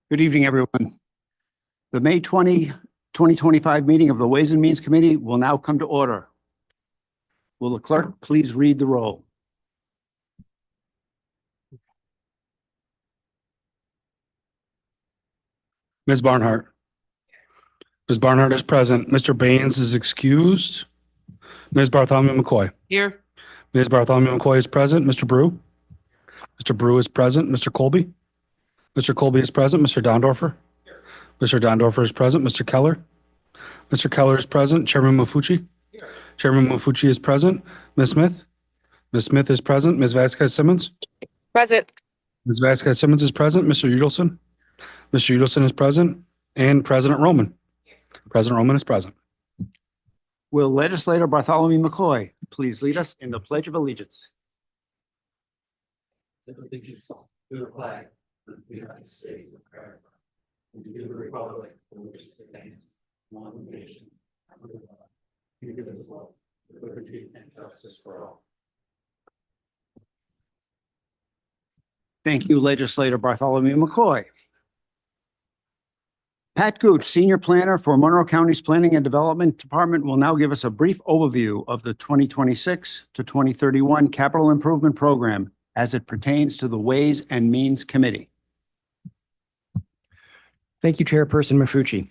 Good evening, everyone. The May 2025 meeting of the Ways and Means Committee will now come to order. Will the clerk please read the roll? Ms. Barnhart. Ms. Barnhart is present. Mr. Baines is excused. Ms. Bartholomew McCoy. Here. Ms. Bartholomew McCoy is present. Mr. Brew. Mr. Brew is present. Mr. Colby. Mr. Colby is present. Mr. Dondorfer. Mr. Dondorfer is present. Mr. Keller. Mr. Keller is present. Chairman Mafucci. Chairman Mafucci is present. Ms. Smith. Ms. Smith is present. Ms. Vasquez Simmons. Present. Ms. Vasquez Simmons is present. Mr. Udelson. Mr. Udelson is present. And President Roman. President Roman is present. Will Legislator Bartholomew McCoy please lead us in the Pledge of Allegiance? Allegiance to the flag of the United States of America and to the republic for which it stands, one nation, under God, indivisible, with liberty and justice for all. Thank you, Legislator Bartholomew McCoy. Pat Gooch, Senior Planner for Monroe County's Planning and Development Department, will now give us a brief overview of the 2026 to 2031 Capital Improvement Program as it pertains to the Ways and Means Committee. Thank you, Chairperson Mafucci.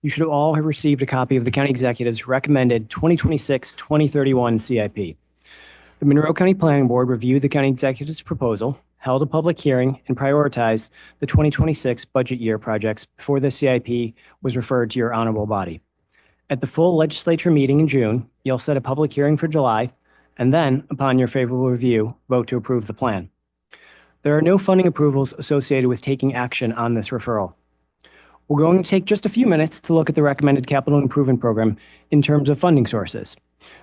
You should all have received a copy of the County Executive's recommended 2026-2031 CIP. The Monroe County Planning Board reviewed the County Executive's proposal, held a public hearing, and prioritized the 2026 budget year projects before the CIP was referred to your honorable body. At the full legislature meeting in June, you'll set a public hearing for July, and then, upon your favorable review, vote to approve the plan. There are no funding approvals associated with taking action on this referral. We're going to take just a few minutes to look at the recommended capital improvement program in terms of funding sources,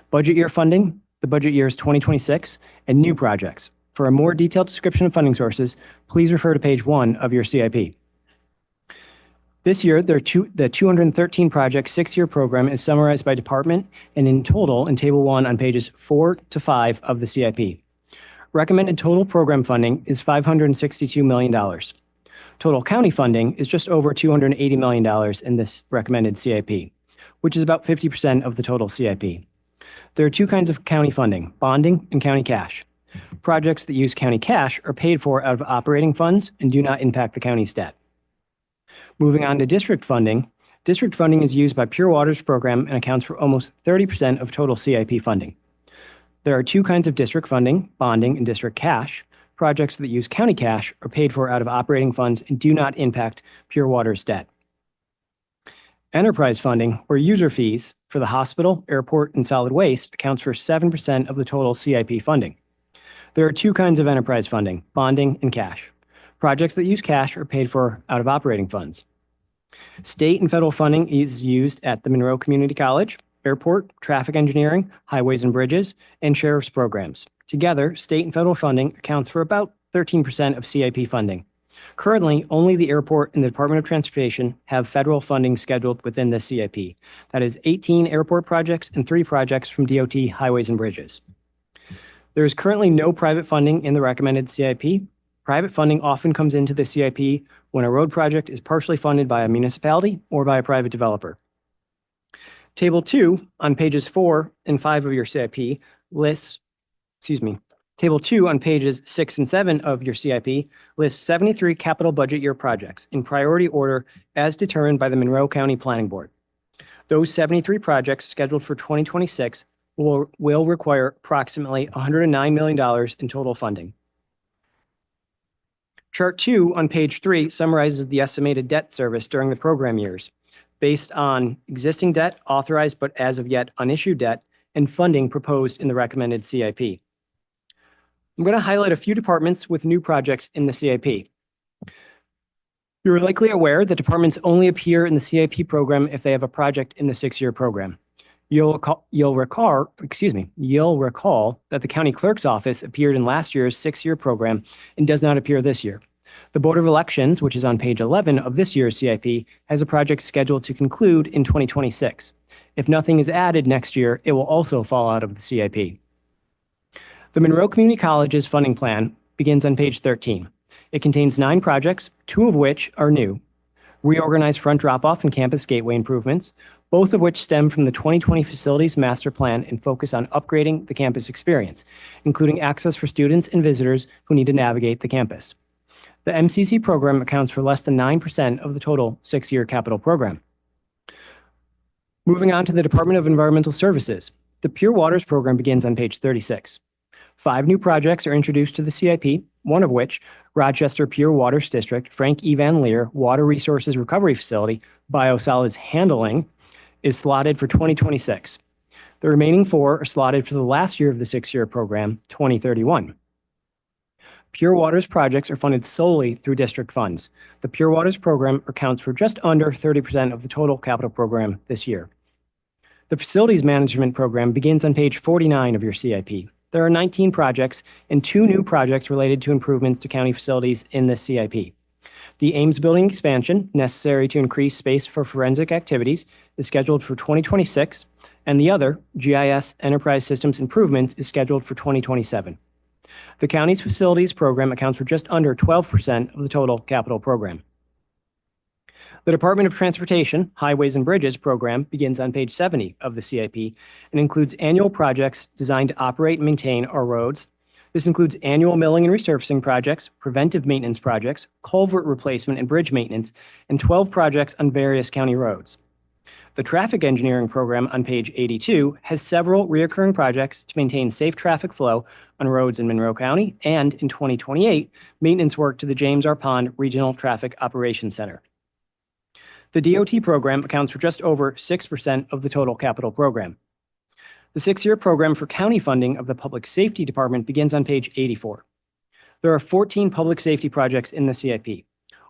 budget year funding, the budget years 2026, and new projects. For a more detailed description of funding sources, please refer to page 1 of your CIP. This year, the 213 project 6-year program is summarized by department and in total in Table 1 on pages 4 to 5 of the CIP. Recommended total program funding is $562 million. Total county funding is just over $280 million in this recommended CIP, which is about 50% of the total CIP. There are two kinds of county funding, bonding and county cash. Projects that use county cash are paid for out of operating funds and do not impact the county's debt. Moving on to district funding is used by Pure Water's program and accounts for almost 30% of total CIP funding. There are two kinds of district funding, bonding and district cash. Projects that use county cash are paid for out of operating funds and do not impact Pure Water's debt. Enterprise funding, or user fees, for the hospital, airport, and solid waste accounts for 7% of the total CIP funding. There are two kinds of enterprise funding, bonding and cash. Projects that use cash are paid for out of operating funds. State and federal funding is used at the Monroe Community College, airport, traffic engineering, highways and bridges, and sheriff's programs. Together, state and federal funding accounts for about 13% of CIP funding. Currently, only the airport and the Department of Transportation have federal funding scheduled within the CIP. That is 18 airport projects and 3 projects from DOT highways and bridges. There is currently no private funding in the recommended CIP. Private funding often comes into the CIP when a road project is partially funded by a municipality or by a private developer. Table 2 on pages 4 and 5 of your CIP Table 2 on pages 6 and 7 of your CIP lists 73 capital budget year projects in priority order as determined by the Monroe County Planning Board. Those 73 projects scheduled for 2026 will require approximately $109 million in total funding. Chart 2 on page 3 summarizes the estimated debt service during the program years based on existing debt, authorized but as of yet unissued debt, and funding proposed in the recommended CIP. I'm going to highlight a few departments with new projects in the CIP. You're likely aware that departments only appear in the CIP program if they have a project in the 6-year program. You'll recall that the county clerk's office appeared in last year's 6-year program and does not appear this year. The Board of Elections, which is on page 11 of this year's CIP, has a project scheduled to conclude in 2026. If nothing is added next year, it will also fall out of the CIP. The Monroe Community College's funding plan begins on page 13. It contains 9 projects, 2 of which are new. Reorganized front drop-off and campus gateway improvements, both of which stem from the 2020 Facilities Master Plan and focus on upgrading the campus experience, including access for students and visitors who need to navigate the campus. The MCC program accounts for less than 9% of the total 6-year capital program. Moving on to the Department of Environmental Services, the Pure Waters program begins on page 36. 5 new projects are introduced to the CIP, one of which, Rochester Pure Waters District, Frank E. Van Leer Water Resources Recovery Facility, Biosolids Handling, is slotted for 2026. The remaining 4 are slotted for the last year of the 6-year program, 2031. Pure Waters projects are funded solely through district funds. The Pure Waters program accounts for just under 30% of the total capital program this year. The Facilities Management program begins on page 49 of your CIP. There are 19 projects and 2 new projects related to improvements to county facilities in this CIP. The Ames Building expansion, necessary to increase space for forensic activities, is scheduled for 2026, and the other, GIS Enterprise Systems Improvements, is scheduled for 2027. The county's facilities program accounts for just under 12% of the total capital program. The Department of Transportation Highways and Bridges program begins on page 70 of the CIP and includes annual projects designed to operate and maintain our roads. This includes annual milling and resurfacing projects, preventive maintenance projects, culvert replacement and bridge maintenance, and 12 projects on various county roads. The Traffic Engineering program on page 82 has several recurring projects to maintain safe traffic flow on roads in Monroe County, and in 2028, maintenance work to the James R. Pond Regional Traffic Operations Center. The DOT program accounts for just over 6% of the total capital program. The 6-year program for county funding of the Public Safety Department begins on page 84. There are 14 public safety projects in the CIP.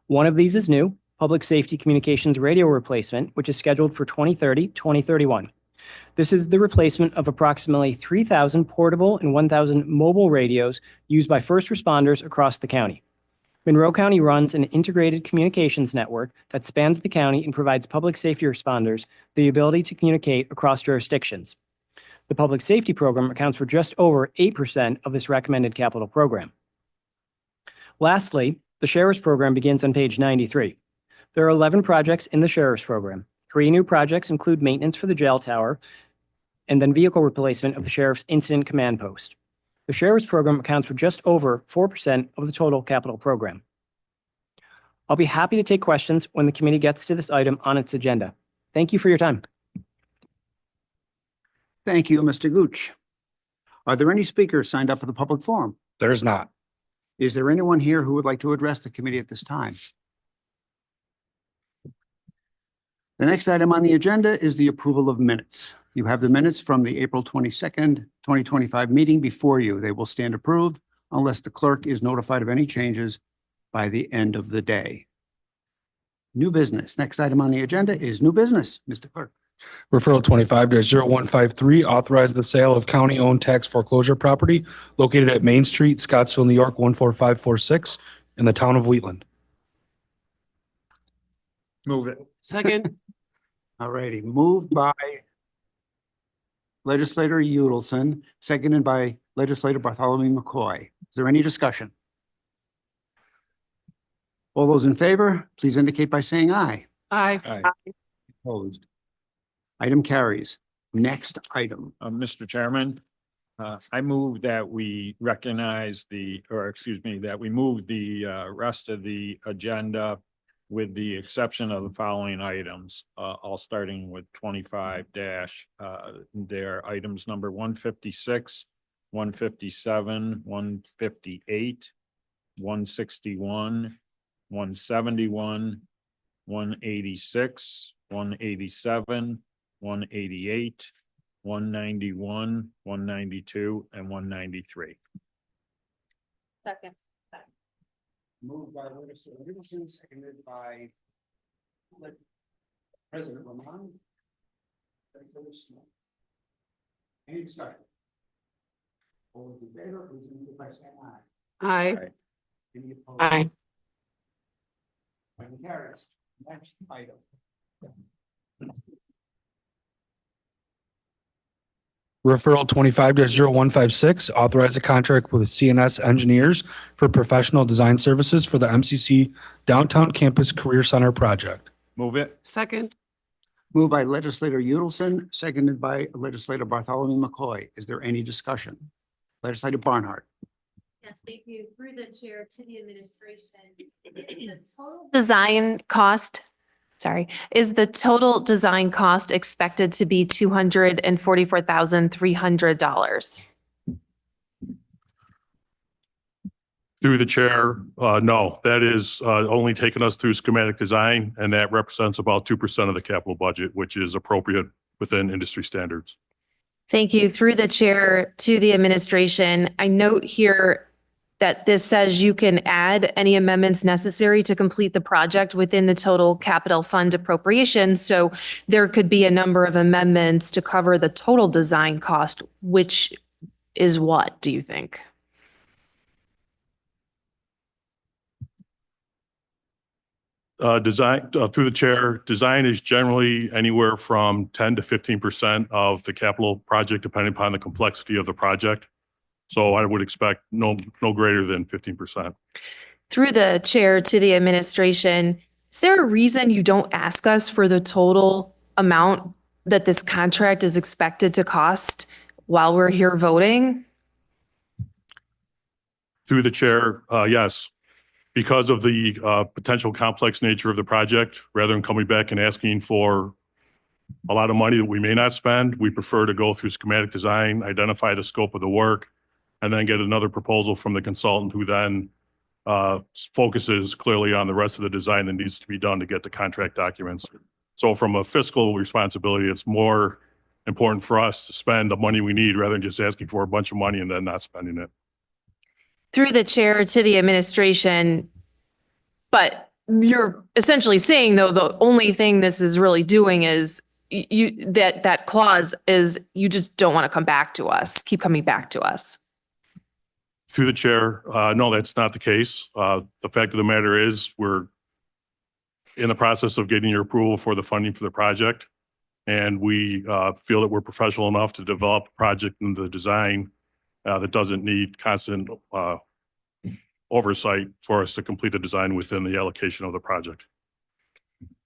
One of these is new, Public Safety Communications Radio Replacement, which is scheduled for 2030-2031. This is the replacement of approximately 3,000 portable and 1,000 mobile radios used by first responders across the county. Monroe County runs an integrated communications network that spans the county and provides public safety responders the ability to communicate across jurisdictions. The Public Safety program accounts for just over 8% of this recommended capital program. Lastly, the Sheriff's program begins on page 93. There are 11 projects in the Sheriff's program. 3 new projects include maintenance for the jail tower and then vehicle replacement of the Sheriff's Incident Command Post. The Sheriff's program accounts for just over 4% of the total capital program. I'll be happy to take questions when the committee gets to this item on its agenda. Thank you for your time. Thank you, Mr. Gooch. Are there any speakers signed up for the public forum? There is not. Is there anyone here who would like to address the committee at this time? The next item on the agenda is the approval of minutes. You have the minutes from the April 22nd, 2025 meeting before you. They will stand approved unless the clerk is notified of any changes by the end of the day. New business. Next item on the agenda is new business. Mr. Clerk. Referral 25-0153, authorize the sale of county-owned tax foreclosure property located at Main Street, Scottsville, New York, 14546 in the town of Wheatland. Move it. Second. All righty, moved by Legislator Udelson, seconded by Legislator Bartholomew McCoy. Is there any discussion? All those in favor, please indicate by saying aye. Aye. Opposed. Item carries. Next item. Mr. Chairman, I move that we recognize that we move the rest of the agenda with the exception of the following items, all starting with 25 dash, their items number 156, 157, 158, 161, 171, 186, 187, 188, 191, 192, and 193. Second. Moved by Legislator Udelson, seconded by President Roman. Any discussion? All those in favor, please indicate by saying aye. Aye. Any opposed? Aye. Item carries. Next item. Referral 25-0156, authorize a contract with CNS Engineers for professional design services for the MCC Downtown Campus Career Center project. Move it. Second. Moved by legislator Udelson, seconded by legislator Bartholomew McCoy. Is there any discussion? Legislator Barnhart. Yes, thank you. Through the chair to the administration. The total design cost, is the total design cost expected to be $244,300? Through the chair, no, that is only taking us through schematic design, and that represents about 2% of the capital budget, which is appropriate within industry standards. Thank you. Through the chair to the administration, I note here that this says you can add any amendments necessary to complete the project within the total capital fund appropriation. So there could be a number of amendments to cover the total design cost, which is what, do you think? Design, through the chair, design is generally anywhere from 10 to 15% of the capital project, depending upon the complexity of the project. So I would expect no greater than 15%. Through the chair to the administration, is there a reason you don't ask us for the total amount that this contract is expected to cost while we're here voting? Through the chair, yes. Because of the potential complex nature of the project, rather than coming back and asking for a lot of money that we may not spend, we prefer to go through schematic design, identify the scope of the work, and then get another proposal from the consultant who then focuses clearly on the rest of the design that needs to be done to get the contract documents. So from a fiscal responsibility, it's more important for us to spend the money we need rather than just asking for a bunch of money and then not spending it. Through the chair to the administration, but you're essentially saying, though, the only thing this is really doing is that clause is you just don't want to come back to us, keep coming back to us. Through the chair, no, that's not the case. The fact of the matter is we're in the process of getting your approval for the funding for the project. And we feel that we're professional enough to develop a project and the design that doesn't need constant oversight for us to complete the design within the allocation of the project.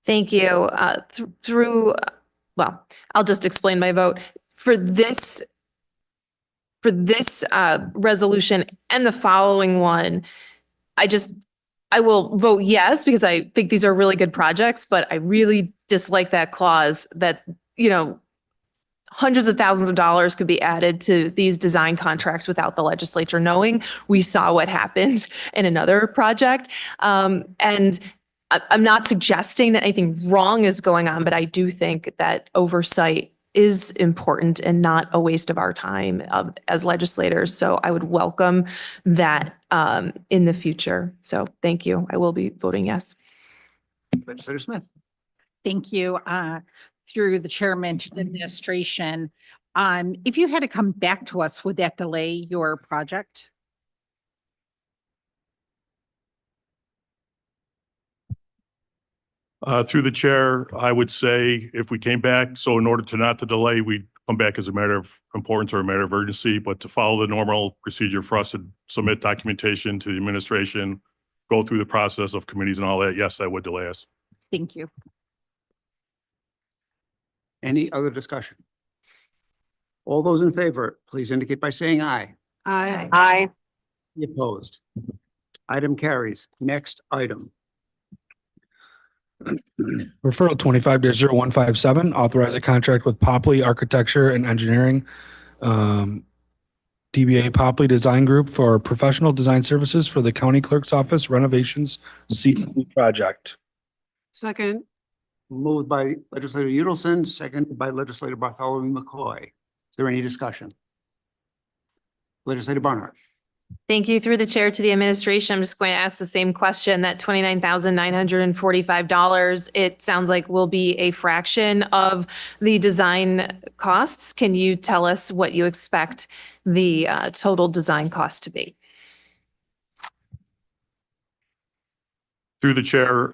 Thank you. Well, I'll just explain my vote. For this resolution and the following one, I will vote yes, because I think these are really good projects, but I really dislike that clause that, hundreds of thousands of dollars could be added to these design contracts without the legislature knowing. We saw what happened in another project. And I'm not suggesting that anything wrong is going on, but I do think that oversight is important and not a waste of our time as legislators. So I would welcome that in the future. So thank you. I will be voting yes. Legislator Smith. Thank you. Through the chairman to the administration, if you had to come back to us, would that delay your project? Through the chair, I would say if we came back, so in order to not to delay, we'd come back as a matter of importance or a matter of urgency, but to follow the normal procedure for us to submit documentation to the administration, go through the process of committees and all that, yes, that would delay us. Thank you. Any other discussion? All those in favor, please indicate by saying aye. Aye. Aye. Any opposed? Item carries. Next item. Referral 25-0157, authorize a contract with Popley Architecture and Engineering, DBA Popley Design Group for professional design services for the county clerk's office renovations CDE project. Second. Moved by legislator Udelson, seconded by legislator Bartholomew McCoy. Is there any discussion? Legislator Barnhart. Thank you. Through the chair to the administration, I'm just going to ask the same question. That $29,945, it sounds like will be a fraction of the design costs. Can you tell us what you expect the total design cost to be? Through the chair,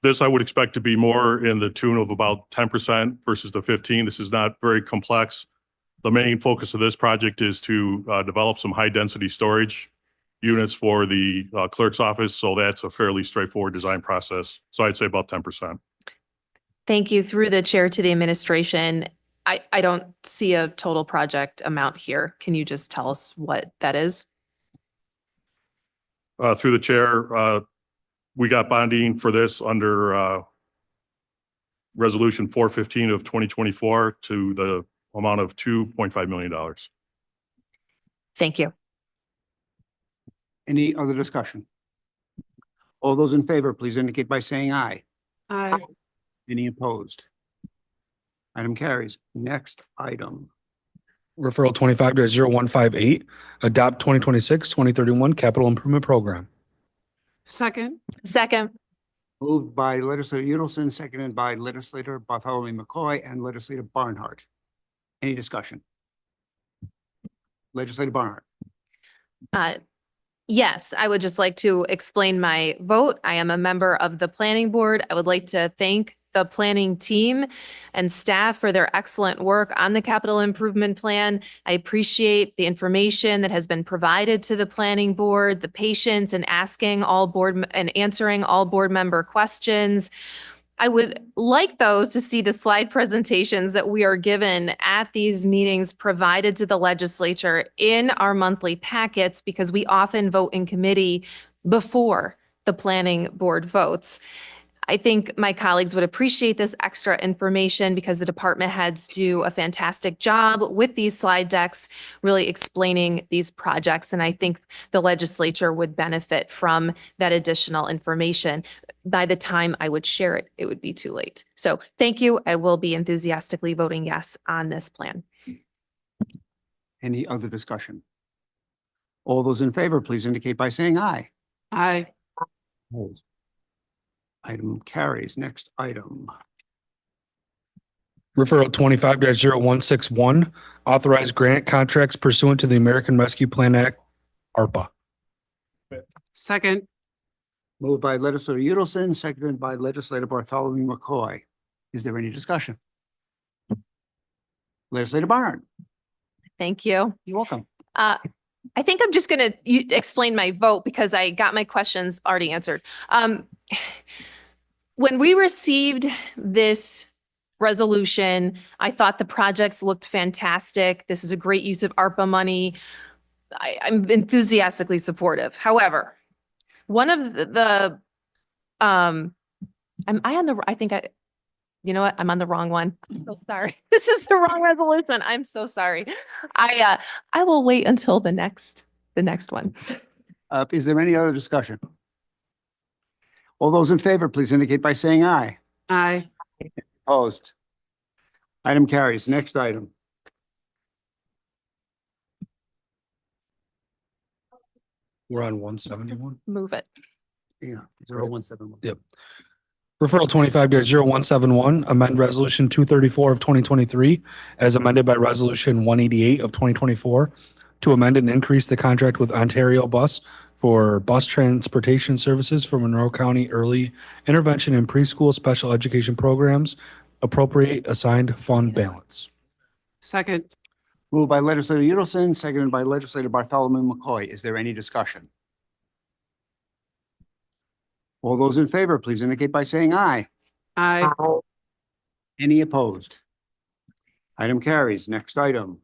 this I would expect to be more in the tune of about 10% versus the 15. This is not very complex. The main focus of this project is to develop some high-density storage units for the clerk's office. So that's a fairly straightforward design process. So I'd say about 10%. Thank you. Through the chair to the administration, I don't see a total project amount here. Can you just tell us what that is? Through the chair, we got bonding for this under Resolution 415 of 2024 to the amount of $2.5 million. Thank you. Any other discussion? All those in favor, please indicate by saying aye. Aye. Any opposed? Item carries. Next item. Referral 25-0158, adopt 2026-2031 capital improvement program. Second. Second. Moved by legislator Udelson, seconded by legislator Bartholomew McCoy and legislator Barnhart. Any discussion? Legislator Barnhart. Yes, I would just like to explain my vote. I am a member of the planning board. I would like to thank the planning team and staff for their excellent work on the capital improvement plan. I appreciate the information that has been provided to the planning board, the patience in asking all board and answering all board member questions. I would like, though, to see the slide presentations that we are given at these meetings provided to the legislature in our monthly packets, because we often vote in committee before the planning board votes. I think my colleagues would appreciate this extra information because the department heads do a fantastic job with these slide decks, really explaining these projects. And I think the legislature would benefit from that additional information. By the time I would share it, it would be too late. So thank you. I will be enthusiastically voting yes on this plan. Any other discussion? All those in favor, please indicate by saying aye. Aye. Opposed? Item carries. Next item. Referral 25-0161, authorize grant contracts pursuant to the American Rescue Plan Act, ARPA. Second. Moved by legislator Udelson, seconded by legislator Bartholomew McCoy. Is there any discussion? Legislator Barnhart. Thank you. You're welcome. I think I'm just going to explain my vote because I got my questions already answered. When we received this resolution, I thought the projects looked fantastic. This is a great use of ARPA money. I'm enthusiastically supportive. However, one of you know what? I'm on the wrong one. I'm so sorry. This is the wrong resolution. I'm so sorry. I will wait until the next one. Is there any other discussion? All those in favor, please indicate by saying aye. Aye. Opposed? Item carries. Next item. We're on 171. Move it. Yeah, 0171. Yep. Referral 25-0171, amend resolution 234 of 2023 as amended by resolution 188 of 2024 to amend and increase the contract with Ontario Bus for bus transportation services for Monroe County early intervention and preschool special education programs, appropriate assigned fund balance. Second. Moved by legislator Udelson, seconded by legislator Bartholomew McCoy. Is there any discussion? All those in favor, please indicate by saying aye. Aye. Any opposed? Item carries. Next item.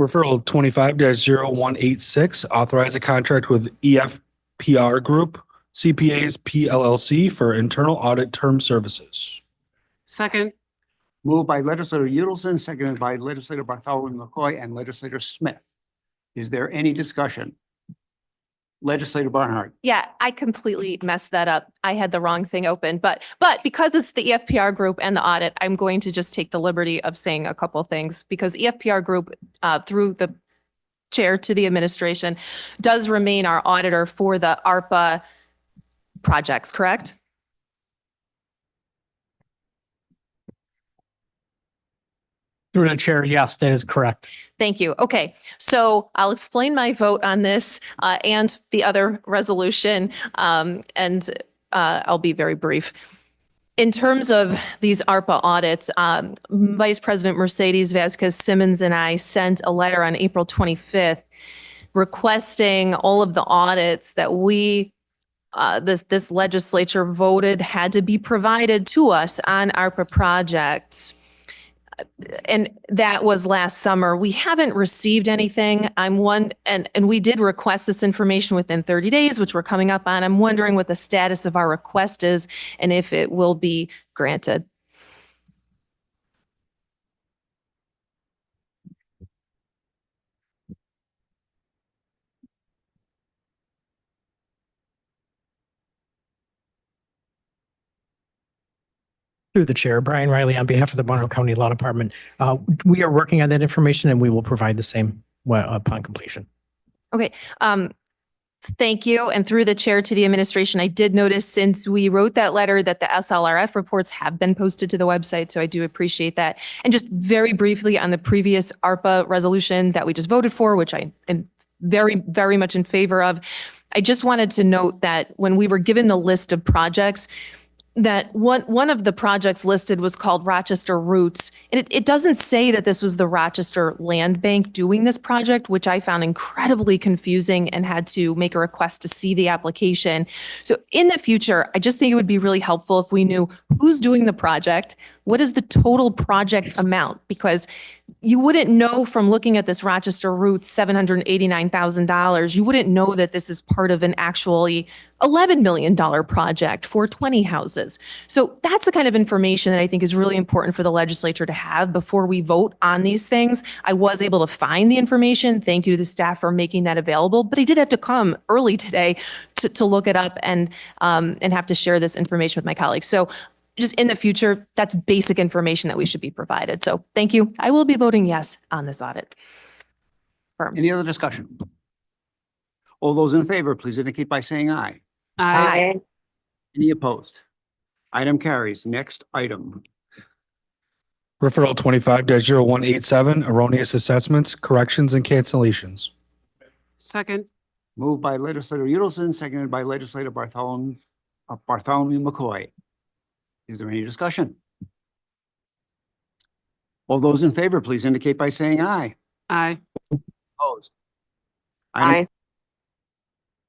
Referral 25-0186, authorize a contract with EFPR Group, CPAs PLLC for internal audit term services. Second. Moved by legislator Udelson, seconded by legislator Bartholomew McCoy and legislator Smith. Is there any discussion? Legislator Barnhart. Yeah, I completely messed that up. I had the wrong thing open, but because it's the EFPR group and the audit, I'm going to just take the liberty of saying a couple things because EFPR group, through the chair to the administration, does remain our auditor for the ARPA projects, correct? Through the chair, yes, that is correct. Thank you. Okay, so I'll explain my vote on this and the other resolution, and I'll be very brief. in terms of these ARPA audits, Vice President Mercedes Vasquez Simmons and I sent a letter on April 25th requesting all of the audits that this legislature voted had to be provided to us on ARPA projects. And that was last summer. We haven't received anything. And we did request this information within 30 days, which we're coming up on. I'm wondering what the status of our request is and if it will be granted. Through the chair, Brian Riley on behalf of the Monroe County Law Department. We are working on that information and we will provide the same upon completion. Okay. Thank you. And through the chair to the administration, I did notice since we wrote that letter that the SLRF reports have been posted to the website. So I do appreciate that. And just very briefly on the previous ARPA resolution that we just voted for, which I am very, very much in favor of. I just wanted to note that when we were given the list of projects, that one of the projects listed was called Rochester Roots. And it doesn't say that this was the Rochester Land Bank doing this project, which I found incredibly confusing and had to make a request to see the application. So in the future, I just think it would be really helpful if we knew who's doing the project, what is the total project amount? Because you wouldn't know from looking at this Rochester Roots $789,000, you wouldn't know that this is part of an actually $11 million project for 20 houses. So that's the kind of information that I think is really important for the legislature to have before we vote on these things. I was able to find the information. Thank you to the staff for making that available, but I did have to come early today to look it up and have to share this information with my colleagues. So just in the future, that's basic information that we should be provided. So thank you. I will be voting yes on this audit. Any other discussion? All those in favor, please indicate by saying aye. Aye. Any opposed? Item carries. Next item. Referral 25-0187, erroneous assessments, corrections, and cancellations. Second. Moved by legislator Udelson, seconded by legislator Bartholomew McCoy. Is there any discussion? All those in favor, please indicate by saying aye. Aye. Opposed? Aye.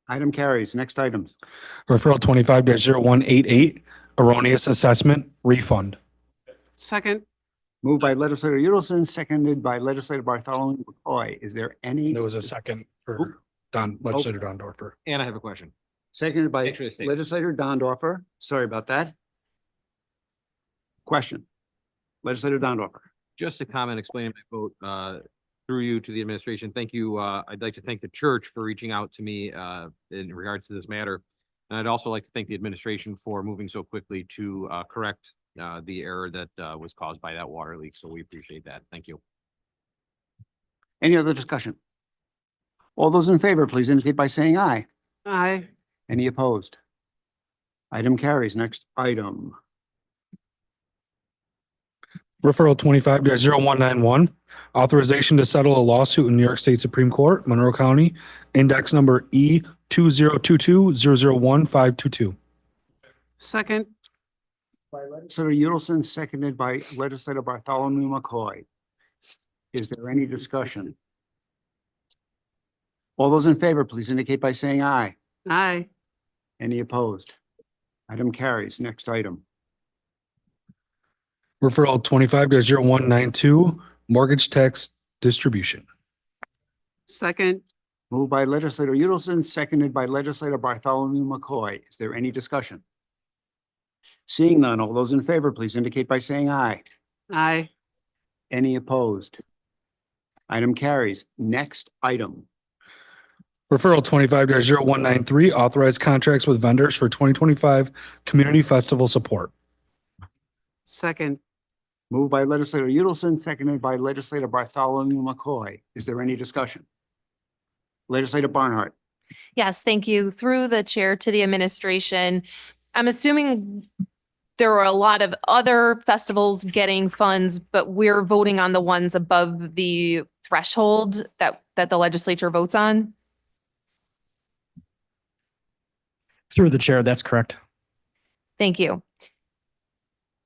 Item carries. Next item. Referral 25-0188, erroneous assessment, refund. Second. Moved by legislator Udelson, seconded by legislator Bartholomew McCoy. Is there any? There was a second for legislator Dondorfer. And I have a question. Seconded by Thanks for the statement. legislator Dondorfer. Sorry about that. Question. Legislator Dondorfer. Just a comment explaining my vote through you to the administration. Thank you. I'd like to thank the church for reaching out to me in regards to this matter. And I'd also like to thank the administration for moving so quickly to correct the error that was caused by that water leak. So we appreciate that. Thank you. Any other discussion? All those in favor, please indicate by saying aye. Aye. Any opposed? Item carries. Next item. Referral 25-0191, authorization to settle a lawsuit in New York State Supreme Court, Monroe County, index number E2022001522. Second. By legislator Udelson, seconded by legislator Bartholomew McCoy. Is there any discussion? All those in favor, please indicate by saying aye. Aye. Any opposed? Item carries. Next item. Referral 25-0192, mortgage tax distribution. Second. Moved by legislator Udelson, seconded by legislator Bartholomew McCoy. Is there any discussion? Seeing none, all those in favor, please indicate by saying aye. Aye. Any opposed? Item carries. Next item. Referral 25-0193, authorized contracts with vendors for 2025 Community Festival support. Second. Moved by legislator Udelson, seconded by legislator Bartholomew McCoy. Is there any discussion? Legislator Barnhart. Yes, thank you. Through the chair to the administration, I'm assuming there were a lot of other festivals getting funds, but we're voting on the ones above the threshold that the legislature votes on. Through the chair, that's correct. Thank you.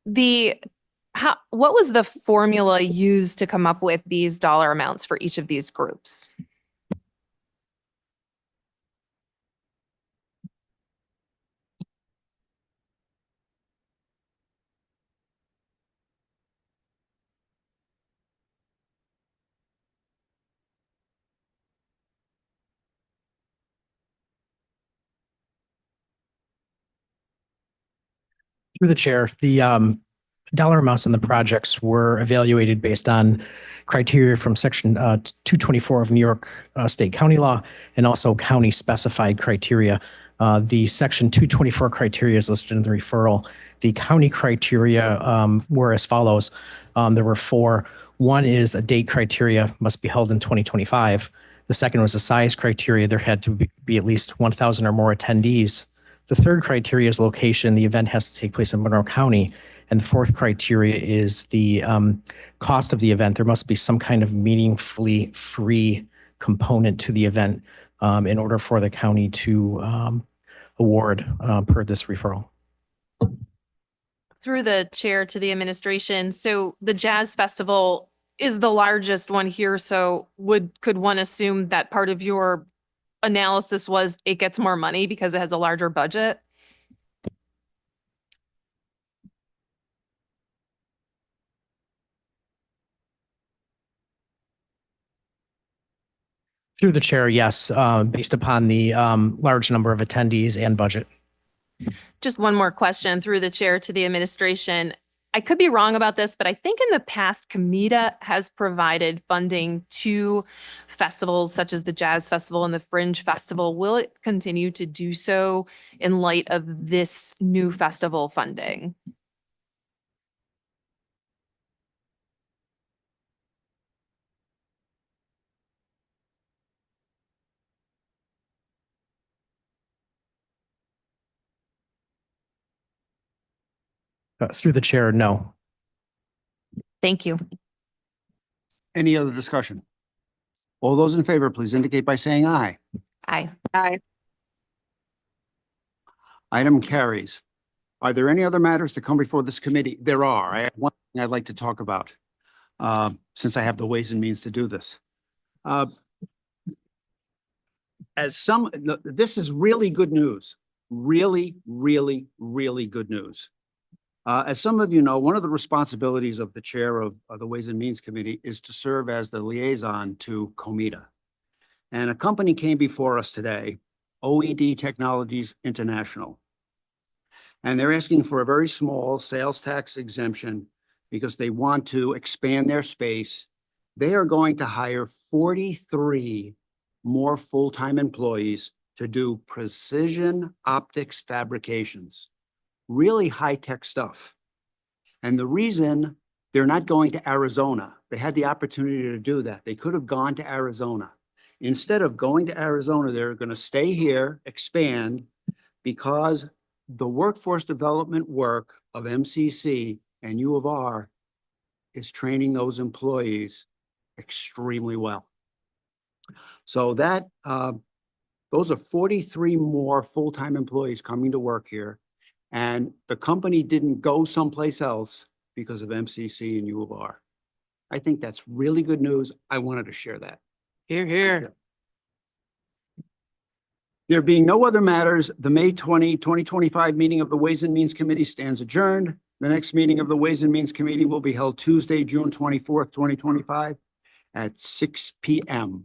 What was the formula used to come up with these dollar amounts for each of these groups? Through the chair, the dollar amounts in the projects were evaluated based on criteria from Section 224 of New York State County Law and also county specified criteria. The Section 224 criteria is listed in the referral. The county criteria were as follows. There were four. One is a date criteria, must be held in 2025. The second was a size criteria. There had to be at least 1,000 or more attendees. The third criteria is location. The event has to take place in Monroe County. And the fourth criteria is the cost of the event. There must be some kind of meaningfully free component to the event in order for the county to award per this referral. Through the chair to the administration, so the Jazz Festival is the largest one here, so could one assume that part of your analysis was it gets more money because it has a larger budget? Through the chair, yes, based upon the large number of attendees and budget. Just one more question through the chair to the administration. I could be wrong about this, but I think in the past, Comida has provided funding to festivals such as the Jazz Festival and the Fringe Festival. Will it continue to do so in light of this new festival funding? Through the chair, no. Thank you. Any other discussion? All those in favor, please indicate by saying aye. Aye. Aye. Item carries. Are there any other matters to come before this committee? There are. I have one thing I'd like to talk about, since I have the Ways and Means to do this. This is really good news. Really, really, really good news. As some of you know, one of the responsibilities of the chair of the Ways and Means Committee is to serve as the liaison to Comida. And a company came before us today, OED Technologies International. And they're asking for a very small sales tax exemption because they want to expand their space. They are going to hire 43 more full-time employees to do precision optics fabrications. Really high-tech stuff. And the reason they're not going to Arizona, they had the opportunity to do that. They could have gone to Arizona. Instead of going to Arizona, they're going to stay here, expand, because the workforce development work of MCC and U of R is training those employees extremely well. So that those are 43 more full-time employees coming to work here. And the company didn't go someplace else because of MCC and U of R. I think that's really good news. I wanted to share that. Here, here. There being no other matters, the May 2025 meeting of the Ways and Means Committee stands adjourned. The next meeting of the Ways and Means Committee will be held Tuesday, June 24th, 2025 at 6 p.m.